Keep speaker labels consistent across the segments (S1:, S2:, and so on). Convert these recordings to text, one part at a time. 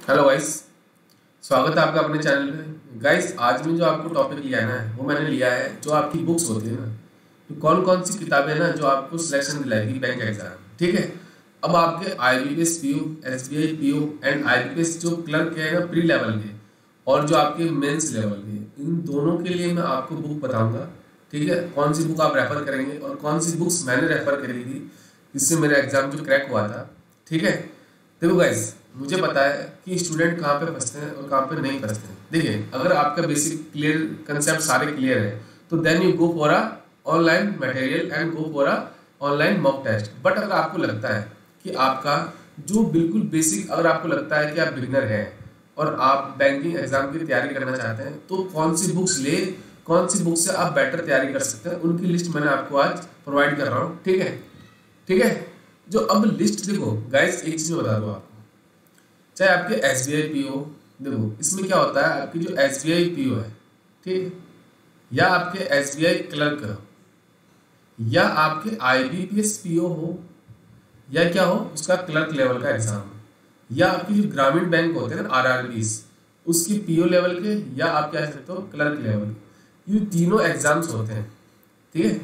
S1: Hello guys. स्वागत है आपका अपने चैनल पे। गाइस, आज में जो आपको टॉपिक लिया है ना, वो मैंने लिया है जो आपकी बुक्स होती है ना, तो कौन कौन सी किताबें ना जो आपको सिलेक्शन दिलाएगी बैंक एग्जाम। ठीक है। अब आपके IBPS PO, SBI PO and IBPS जो क्लर्क है ना प्री लेवल के, और जो आपके मेंस लेवल के, इन दोनों के लिए मैं आपको बुक बताऊंगा। ठीक है, कौन सी बुक आप रेफर करेंगे और कौन सी बुक्स मैंने रेफर करी थी जिससे मेरा एग्जाम जो क्रैक हुआ था। ठीक है। देखो गाइस, मुझे पता है कि स्टूडेंट कहाँ पे फंसते हैं और कहाँ पे नहीं फंसते हैं। देखिए, अगर आपका बेसिक क्लियर कंसेप्ट सारे क्लियर है तो then you go for a online material and go for a online mock test. But अगर आपको लगता है कि आपका जो बिल्कुल बेसिक, अगर आपको लगता है कि आप बिगिनर हैं और आप बैंकिंग एग्जाम की तैयारी करना चाहते हैं, तो कौन सी बुक्स ले, कौन सी बुक से आप बेटर तैयारी कर सकते हैं, उनकी लिस्ट मैंने आपको आज प्रोवाइड कर रहा हूँ। ठीक है। ठीक है। जो अब लिस्ट देखो गाइस, एक चीज मैं बता दूं आपको, चाहे आपके एस बी आई पी हो, देखो इसमें क्या होता है, आपकी जो S B I P O है, ठीक, या आपके एस बी आई क्लर्क हो, या आपके I B P S P O हो, या क्या हो उसका क्लर्क लेवल का एग्जाम हो, या आपकी जो ग्रामीण बैंक होते हैं ना आर आर बीज, उसकी पी ओ लेवल के, या आप क्या कह सकते हो क्लर्क लेवल के, ये तीनों एग्जाम्स होते हैं। ठीक है।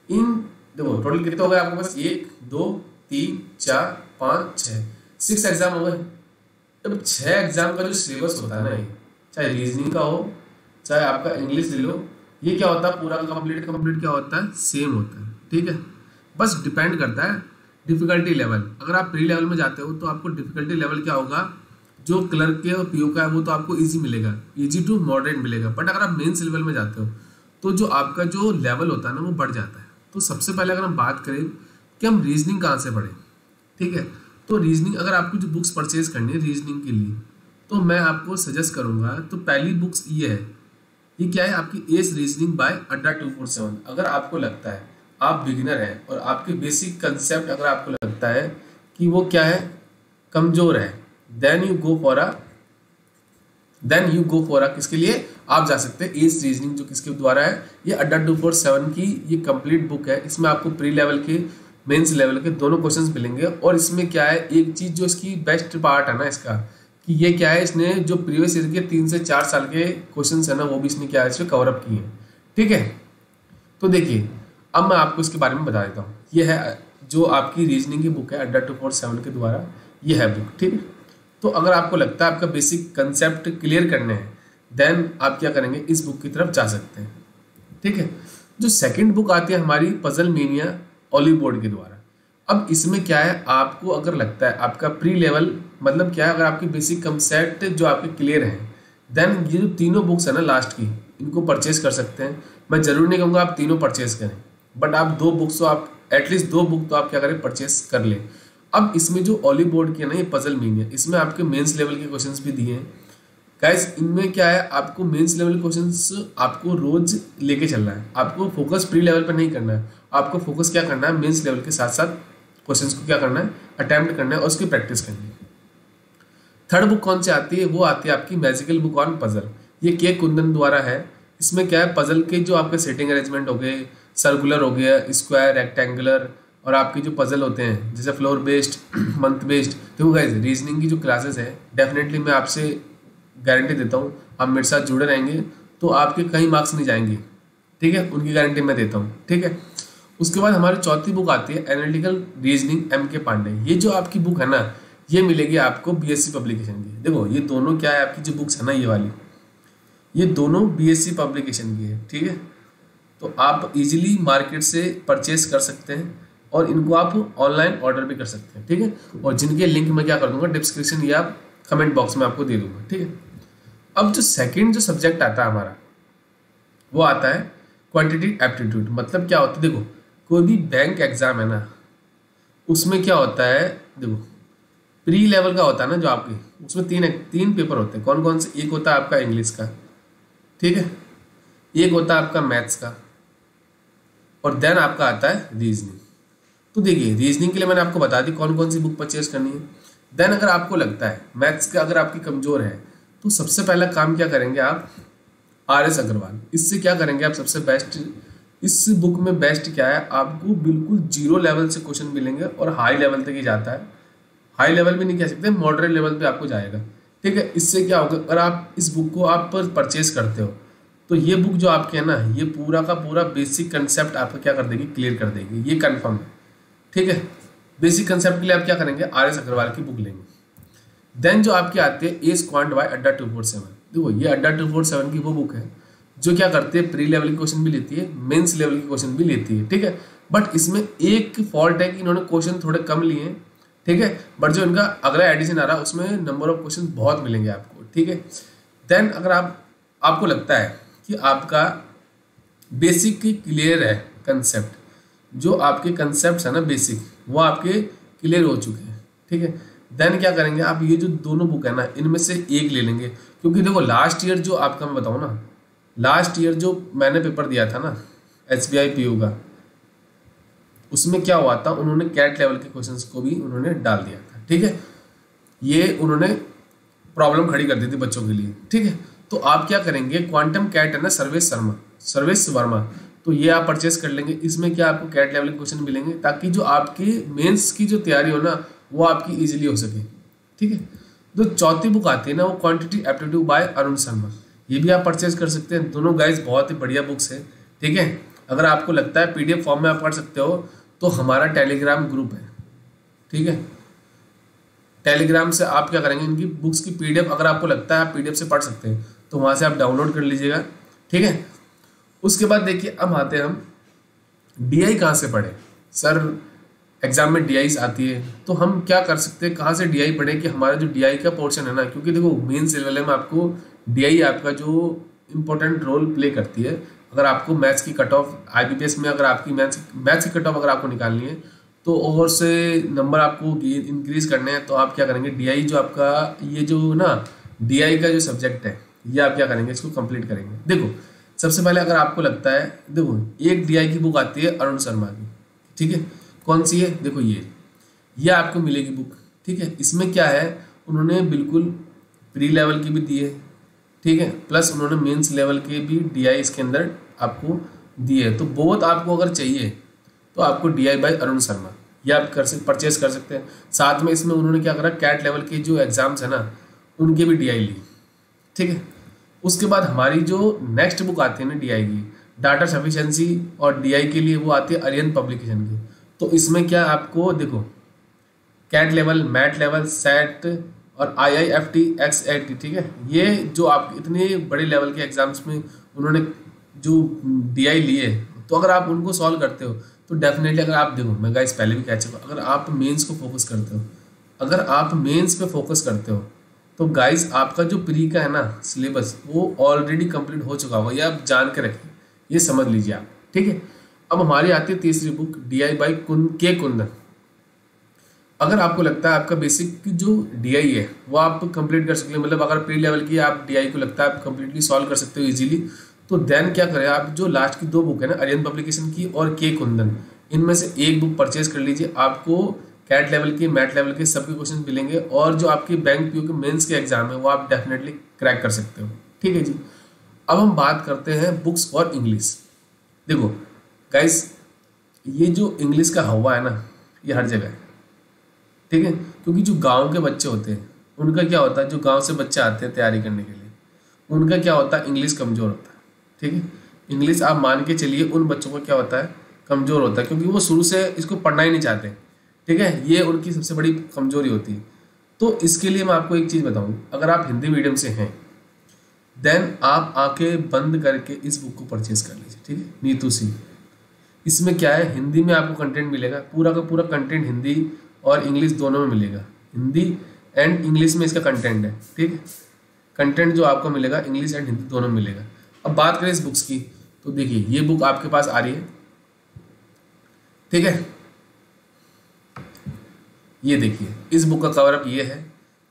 S1: इन देखो टोटल कितने हो गए आपके पास, 1 2 3 4 5 6, 6 एग्जाम हो गए। अब 6 एग्जाम का जो सिलेबस होता है ना, ये चाहे रीजनिंग का हो, चाहे आपका इंग्लिश ले लो, ये क्या होता है पूरा कंप्लीट कंप्लीट क्या होता है, सेम होता है। ठीक है। बस डिपेंड करता है डिफिकल्टी लेवल। अगर आप प्री लेवल में जाते हो तो आपको डिफिकल्टी लेवल क्या होगा, जो क्लर्क के और पीओ का है वो तो आपको इजी मिलेगा, इजी टू मॉडरेट मिलेगा। बट अगर आप मेंस लेवल में जाते हो तो जो आपका जो लेवल होता है ना वो बढ़ जाता है। तो सबसे पहले अगर हम बात करें कि हम रीजनिंग कहाँ से पढ़ें, ठीक है, तो रीजनिंग अगर आपको जो बुक्स परचेज करनी है रीजनिंग के लिए, तो मैं आपको सजेस्ट करूंगा, तो पहली बुक्स ये है, ये क्या है आपकी एस रीजनिंग बाय अड्डा 247। अगर आपको लगता है आप बिगिनर हैं और आपके बेसिक कंसेप्ट अगर आपको लगता है कि वो क्या है कमजोर है, देन यू गो फॉर किसके लिए आप जा सकते हैं, एस रीजनिंग जो किसके द्वारा है, ये अड्डा 247 की ये कंप्लीट बुक है। इसमें आपको प्री लेवल के मेंस लेवल के दोनों क्वेश्चंस मिलेंगे। और इसमें क्या है, एक चीज जो इसकी बेस्ट पार्ट है ना इसका, कि ये क्या है, इसने जो प्रीवियस ईयर के 3 से 4 साल के क्वेश्चंस है ना वो भी इसने क्या है इसमें कवर अप किए हैं। ठीक है। तो देखिए, अब मैं आपको इसके बारे में बता देता हूँ। ये है जो आपकी रीजनिंग की बुक है अड्डा 247 के द्वारा, ये है बुक। ठीक है। तो अगर आपको लगता है आपका बेसिक कंसेप्ट क्लियर करने हैं, देन आप क्या करेंगे, इस बुक की तरफ जा सकते हैं। ठीक है। जो सेकंड बुक आती है हमारी पजल मेनिया ऑलिव बोर्ड के द्वारा। अब इसमें क्या है, आपको अगर लगता है आपका प्री लेवल मतलब क्या है, अगर आपके बेसिक कंसेप्ट जो आपके क्लियर हैं, देन ये जो तीनों बुक्स है ना लास्ट की, इनको परचेज कर सकते हैं। मैं जरूर नहीं कहूँगा आप तीनों परचेज करें, बट आप 2 बुक्स तो आप एटलीस्ट 2 बुक तो आप क्या करें परचेज कर लें। अब इसमें जो ऑलिव बोर्ड की है ना ये पजल मेनिया, इसमें आपके मेंस लेवल के क्वेश्चंस भी दिए हैं। गाइस, इनमें क्या है, आपको मेंस लेवल क्वेश्चंस आपको रोज लेके चलना है। आपको फोकस प्री लेवल पर नहीं करना है, आपको फोकस क्या करना है, मेंस लेवल के साथ साथ क्वेश्चंस को क्या करना है, अटेम्प्ट करना है और उसकी प्रैक्टिस करनी है। थर्ड बुक कौन सी आती है, वो आती है आपकी मैजिकल बुक ऑन पजल। ये के कुंदन द्वारा है। इसमें क्या है, पजल के जो आपके सेटिंग अरेंजमेंट हो गए, सर्कुलर हो गया, स्क्वायर, रेक्टेंगुलर, और आपके जो पजल होते हैं जैसे फ्लोर बेस्ड, मंथ बेस्ड। देखो गाइस, रीजनिंग की जो क्लासेस है डेफिनेटली मैं आपसे गारंटी देता हूँ, आप मेरे साथ जुड़े रहेंगे तो आपके कई मार्क्स नहीं जाएंगे। ठीक है, उनकी गारंटी मैं देता हूँ। ठीक है। उसके बाद हमारी चौथी बुक आती है एनालिटिकल रीजनिंग एम के पांडे। ये जो आपकी बुक है ना, ये मिलेगी आपको बीएससी पब्लिकेशन की। देखो ये दोनों क्या है, आपकी जो बुक्स है ना ये वाली, ये दोनों बीएससी पब्लिकेशन की है। ठीक है। तो आप इजीली मार्केट से परचेज कर सकते हैं और इनको आप ऑनलाइन ऑर्डर भी कर सकते हैं। ठीक है। और जिनके लिंक मैं क्या कर दूंगा डिस्क्रिप्शन या कमेंट बॉक्स में आपको दे दूंगा। ठीक है। अब जो सेकंड जो सब्जेक्ट आता है हमारा, वो आता है क्वांटिटी एप्टीट्यूड। मतलब क्या होता है, देखो कोई भी बैंक एग्जाम है ना, उसमें क्या होता है, देखो प्री लेवल का होता है ना जो आपके, उसमें तीन पेपर होते हैं। कौन कौन से, एक होता है आपका इंग्लिश का, ठीक है, एक होता है आपका मैथ्स का, और देन आपका आता है रीजनिंग। तो देखिए रीजनिंग के लिए मैंने आपको बता दी कौन कौन सी बुक परचेज करनी है। देन अगर आपको लगता है मैथ्स का अगर आपकी कमजोर है, तो सबसे पहला काम क्या करेंगे आप, आर एस अग्रवाल। इससे क्या करेंगे आप, सबसे बेस्ट इस बुक में बेस्ट क्या है, आपको बिल्कुल 0 लेवल से क्वेश्चन मिलेंगे और हाई लेवल तक ही जाता है। हाई लेवल भी नहीं कह सकते, मॉडरेट लेवल पे आपको जाएगा। ठीक है। इससे क्या होगा, अगर आप इस बुक को आप परचेज करते हो तो ये बुक जो आपके है ना, ये पूरा का पूरा बेसिक कंसेप्ट आपका क्या कर देगी, क्लियर कर देगी, ये कंफर्म है। ठीक है, बेसिक कंसेप्ट के लिए आप क्या करेंगे, RS अग्रवाल की बुक लेंगे। देन जो आपकी आती है एस क्वांट बाय अड्डा 247। देखो ये अड्डा 247 की वो बुक है जो क्या करती है, प्री लेवल के क्वेश्चन भी लेती है, मेंस लेवल के क्वेश्चन भी लेती है। ठीक है, बट इसमें एक फॉल्ट है कि इन्होंने क्वेश्चन थोड़े कम लिए हैं। ठीक है, बट जो इनका अगला एडिशन आ रहा है उसमें नंबर ऑफ क्वेश्चन बहुत मिलेंगे आपको। ठीक है, देन अगर आपको लगता है कि आपका बेसिक की क्लियर है कंसेप्ट, जो आपके कंसेप्ट है ना बेसिक, वो आपके क्लियर हो चुके हैं। ठीक है, देन क्या करेंगे आप, ये जो दोनों बुक है ना इनमें से एक ले लेंगे। क्योंकि देखो लास्ट ईयर जो आपका मैं बताऊँ ना, लास्ट ईयर जो मैंने पेपर दिया था ना SBI PO का, उसमें क्या हुआ था, उन्होंने कैट लेवल के क्वेश्चंस को भी उन्होंने डाल दिया था। ठीक है, ये उन्होंने प्रॉब्लम खड़ी कर दी थी बच्चों के लिए। ठीक है, तो आप क्या करेंगे, क्वांटम कैट है ना सर्वेश वर्मा, तो ये आप परचेस कर लेंगे। इसमें क्या आपको कैट लेवल के क्वेश्चन मिलेंगे, ताकि जो आपकी मेंस की जो तैयारी हो ना वो आपकी इजीली हो सके। ठीक है, जो चौथी बुक आती है ना वो quantity aptitude bye Arun Sharma, ये भी आप परचेज कर सकते हैं। दोनों गाइस बहुत ही बढ़िया बुक्स है। ठीक है, अगर आपको लगता है PDF फॉर्म में आप पढ़ सकते हो तो हमारा टेलीग्राम ग्रुप है। ठीक है, टेलीग्राम से आप क्या करेंगे, इनकी बुक्स की PDF अगर आपको लगता है आप PDF से पढ़ सकते हैं तो वहाँ से आप डाउनलोड कर लीजिएगा। ठीक है, उसके बाद देखिए अब आते हैं हम DI कहाँ से पढ़े। सर एग्जाम में DI आती है तो हम क्या कर सकते हैं, कहाँ से DI पढ़े कि हमारा जो DI का पोर्शन है ना, क्योंकि देखो मेंस लेवल में आपको DI आपका जो इम्पोर्टेंट रोल प्ले करती है। अगर आपको मैथ्स की कट ऑफ IBPS में अगर आपकी मैथ्स की कट ऑफ अगर आपको निकालनी है तो और से नंबर आपको इंक्रीज करने हैं, तो आप क्या करेंगे, DI जो आपका ये जो ना DI का जो सब्जेक्ट है ये आप क्या करेंगे, इसको कंप्लीट करेंगे। देखो सबसे पहले अगर आपको लगता है, देखो एक DI की बुक आती है अरुण शर्मा की। ठीक है, कौन सी है, देखो ये आपको मिलेगी बुक। ठीक है, इसमें क्या है, उन्होंने बिल्कुल प्री लेवल की भी दी है। ठीक है, प्लस उन्होंने मेंस लेवल के भी DI इसके अंदर आपको दिए है। तो बहुत आपको अगर चाहिए तो आपको DI बाय अरुण शर्मा ये आप परचेज कर सकते हैं। साथ में इसमें उन्होंने क्या करा, कैट लेवल के जो एग्जाम्स है ना उनके भी DI ली। ठीक है, उसके बाद हमारी जो नेक्स्ट बुक आती है ना DI की, डाटा सफिशिएंसी और DI के लिए वो आती है अरिहंत पब्लिकेशन की। तो इसमें क्या आपको देखो CAT level, MAT level, SET और IIFT XAT। ठीक है, ये जो आप इतने बड़े लेवल के एग्जाम्स में उन्होंने जो DI लिए, तो अगर आप उनको सॉल्व करते हो तो डेफिनेटली, अगर आप देखो मैं गाइस पहले भी कह चुका, अगर आप मेंस को फोकस करते हो, अगर आप मेंस पे फोकस करते हो तो गाइस आपका जो प्री का है ना सिलेबस वो ऑलरेडी कंप्लीट हो चुका होगा, ये आप जान के रखिए, ये समझ लीजिए आप। ठीक है, अब हमारी आती है तीसरी बुक DI बाय के कुंदन। अगर आपको लगता है आपका बेसिक की जो DI है वो आप कंप्लीट कर सकते हैं, मतलब अगर प्री लेवल की आप DI को लगता है आप कंप्लीटली सॉल्व कर सकते हो इजीली, तो देन क्या करें आप, जो लास्ट की 2 बुक है ना अरिहंत पब्लिकेशन की और के कुंदन, इनमें से एक बुक परचेज कर लीजिए। आपको कैट लेवल के, मैट लेवल के सबके क्वेश्चन मिलेंगे और जो आपकी बैंक PO के मेंस के एग्जाम है वो आप डेफिनेटली क्रैक कर सकते हो। ठीक है जी, अब हम बात करते हैं बुक्स फॉर इंग्लिश। देखो गाइस ये जो इंग्लिश का हवा है ना ये हर जगह है। ठीक है, क्योंकि जो गांव के बच्चे होते हैं उनका क्या होता है, जो गांव से बच्चे आते हैं तैयारी करने के लिए, उनका क्या होता है, इंग्लिश कमज़ोर होता है। ठीक है, इंग्लिश आप मान के चलिए उन बच्चों का क्या होता है, कमज़ोर होता है, क्योंकि वो शुरू से इसको पढ़ना ही नहीं चाहते। ठीक है, ये उनकी सबसे बड़ी कमज़ोरी होती है। तो इसके लिए मैं आपको एक चीज़ बताऊँ, अगर आप हिंदी मीडियम से हैं देन आप आंखें बंद करके इस बुक को परचेज कर लीजिए। ठीक है, नीतू सिंह, इसमें क्या है, हिंदी में आपको कंटेंट मिलेगा, पूरा का पूरा कंटेंट हिंदी और इंग्लिश दोनों में मिलेगा। हिंदी एंड इंग्लिश में इसका कंटेंट है। ठीक है, कंटेंट जो आपको मिलेगा इंग्लिश एंड हिंदी दोनों में मिलेगा। अब बात करें इस बुक्स की, तो देखिए ये बुक आपके पास आ रही है। ठीक है, ये देखिए इस बुक का कवर अप ये है।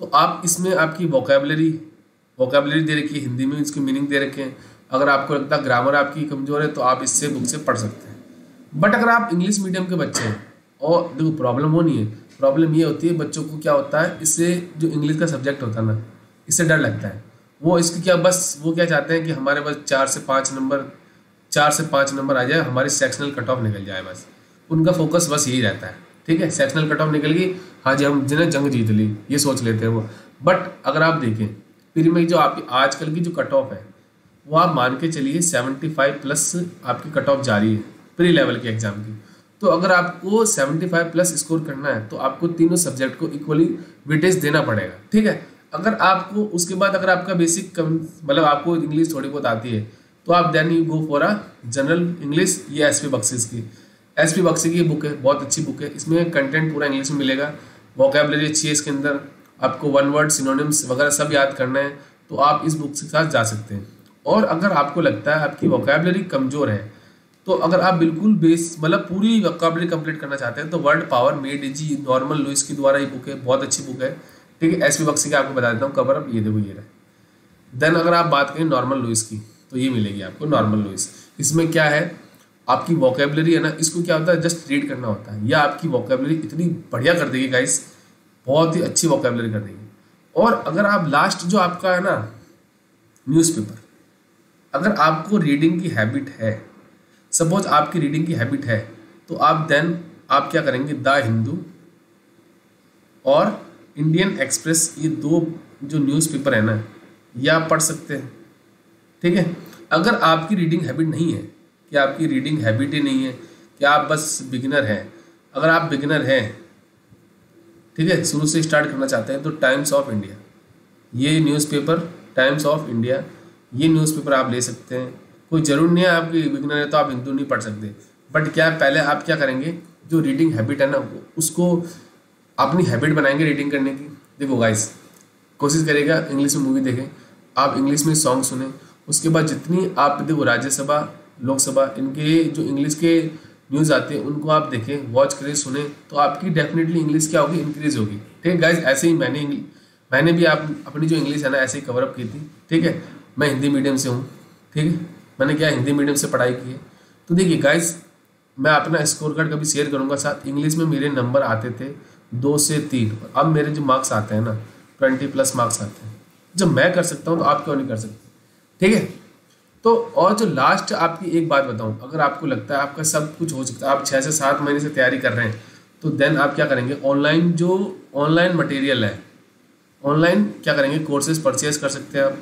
S1: तो आप इसमें आपकी वोकैबुलरी दे रखी है, हिंदी में इसकी मीनिंग दे रखे हैं। अगर आपको लगता है ग्रामर आपकी कमज़ोर है तो आप इससे बुक से पढ़ सकते हैं। बट अगर आप इंग्लिश मीडियम के बच्चे हैं, और देखो प्रॉब्लम वो नहीं है, प्रॉब्लम ये होती है बच्चों को क्या होता है, इससे जो इंग्लिश का सब्जेक्ट होता है ना इससे डर लगता है। वो इसकी क्या बस वो क्या चाहते हैं कि हमारे पास 4 से 5 नंबर आ जाए, हमारी सेक्शनल कट ऑफ निकल जाए, बस उनका फोकस बस यही रहता है। ठीक है, सेक्शनल कट ऑफ निकल गई, हाँ जी हम जिन्हें जंग जीत ली, ये सोच लेते हैं वो। बट अगर आप देखें प्री में जो आपकी आजकल की जो कट ऑफ है वो आप मान के चलिए 75 प्लस आपकी कट ऑफ जा रही है प्री लेवल के एग्जाम की। तो अगर आपको 75 प्लस स्कोर करना है तो आपको तीनों सब्जेक्ट को इक्वली वेटेज देना पड़ेगा, ठीक है। अगर आपको उसके बाद अगर आपका बेसिक मतलब आपको इंग्लिश थोड़ी बहुत आती है तो आप then you go for a general English. ये एसपी बख्शी की बुक है, बहुत अच्छी बुक है। इसमें कंटेंट पूरा इंग्लिश में मिलेगा, वोकैबुलरी अच्छी है इसके अंदर, आपको वन वर्ड सिनोनिम्स वगैरह सब याद करना है तो आप इस बुक के साथ जा सकते हैं। और अगर आपको लगता है आपकी वोकैबुलरी कमज़ोर है तो अगर आप बिल्कुल बेस मतलब पूरी वोकैबुलरी कंप्लीट करना चाहते हैं तो word power made easy Norman Lewis के द्वारा ये बुक है, बहुत अच्छी बुक है, ठीक है। एसपी बख्शी का आपको बता देता हूँ कवर अप, ये देखो ये रहा। देन अगर आप बात करें नॉर्मल लुइस की तो ये मिलेगी आपको नॉर्मल लुइस। इसमें क्या है आपकी वोकैबुलरी है ना, इसको क्या होता है जस्ट रीड करना होता है, या आपकी वोकैबुलरी इतनी बढ़िया कर देगी गाइस, बहुत ही अच्छी वोकैबुलरी कर देगी। और अगर आप लास्ट जो आपका है ना न्यूज़पेपर, अगर आपको रीडिंग की हैबिट है, सपोज आपकी रीडिंग की हैबिट है तो आप देन आप क्या करेंगे, द हिंदू और इंडियन एक्सप्रेस ये दो जो न्यूज़पेपर है ना ये आप पढ़ सकते हैं, ठीक है। अगर आपकी रीडिंग हैबिट नहीं है, कि आपकी रीडिंग हैबिट ही नहीं है, कि आप बस बिगिनर हैं, अगर आप बिगिनर हैं, ठीक है, शुरू से स्टार्ट करना चाहते हैं तो टाइम्स ऑफ इंडिया ये न्यूज़पेपर, टाइम्स ऑफ इंडिया ये न्यूज़पेपर आप ले सकते हैं। कोई ज़रूर नहीं है आपकी बिगिनर है तो आप हिंदू नहीं पढ़ सकते, बट क्या पहले आप क्या करेंगे, जो रीडिंग हैबिट है ना उसको अपनी हैबिट बनाएंगे रीडिंग करने की। देखो गाइस, कोशिश करेगा इंग्लिश में मूवी देखें, आप इंग्लिश में सॉन्ग सुने, उसके बाद जितनी आप देखो राज्यसभा लोकसभा इनके जो इंग्लिश के न्यूज़ आते हैं उनको आप देखें, वॉच करें, सुने, तो आपकी डेफिनेटली इंग्लिश क्या होगी, इंक्रीज होगी, ठीक है गाइस। ऐसे ही मैंने भी अपनी जो इंग्लिश है ना ऐसे ही कवर अप की थी, ठीक है। मैं हिंदी मीडियम से हूँ, ठीक है, मैंने क्या हिंदी मीडियम से पढ़ाई की है। तो देखिए गाइस, मैं अपना स्कोर कार्ड कभी शेयर करूँगा साथ। इंग्लिश में मेरे नंबर आते थे 2 से 3, अब मेरे जो मार्क्स आते हैं ना 20+ मार्क्स आते हैं। जब मैं कर सकता हूँ तो आप क्यों नहीं कर सकते, ठीक है। तो और जो लास्ट आपकी एक बात बताऊँ, अगर आपको लगता है आपका सब कुछ हो सकता है, आप 6 से 7 महीने से तैयारी कर रहे हैं, तो देन आप क्या करेंगे, ऑनलाइन जो ऑनलाइन मटेरियल है, ऑनलाइन क्या करेंगे, कोर्सेज परचेज कर सकते हैं आप,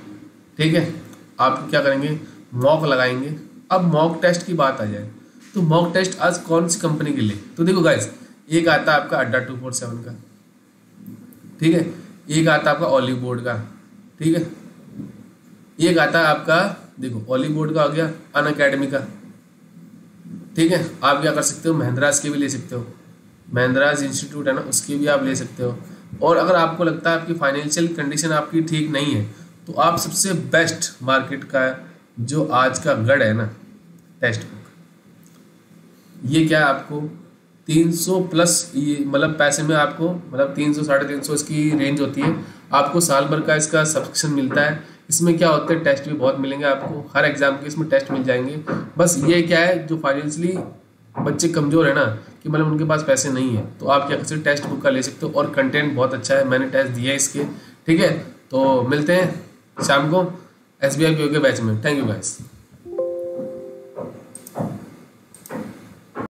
S1: ठीक है। आप क्या करेंगे, मॉक लगाएंगे। अब मॉक टेस्ट की बात आ जाए तो मॉक टेस्ट आज कौन सी कंपनी के लिए, तो देखो गाइस, एक आता है आपका अड्डा 247 का, ठीक है, एक आता है आपका ऑलिव बोर्ड का, ठीक है, एक आता है आपका देखो ऑलिव बोर्ड का आ गया, अनअकैडमी का, ठीक है। आप क्या कर सकते हो, महिंद्रास के भी ले सकते हो, महिंद्रास इंस्टीट्यूट है ना उसके भी आप ले सकते हो। और अगर आपको लगता है आपकी फाइनेंशियल कंडीशन आपकी ठीक नहीं है तो आप सबसे बेस्ट मार्केट का जो आज का गढ़ है ना टेक्स्ट बुक, ये क्या है आपको 300+ ये मतलब पैसे में आपको मतलब 300 350 इसकी रेंज होती है। आपको साल भर का इसका सब्सक्रिप्शन मिलता है। इसमें क्या होता है, टेस्ट भी बहुत मिलेंगे आपको, हर एग्जाम के इसमें टेस्ट मिल जाएंगे। बस ये क्या है, जो फाइनेंशियली बच्चे कमज़ोर है ना, कि मतलब उनके पास पैसे नहीं है, तो आप क्या कर सकते हो, टेक्स्ट बुक का ले सकते हो। और कंटेंट बहुत अच्छा है, मैंने टेस्ट दिया है इसके, ठीक है। तो मिलते हैं शाम को SBI PO के बैच में। Thank you guys.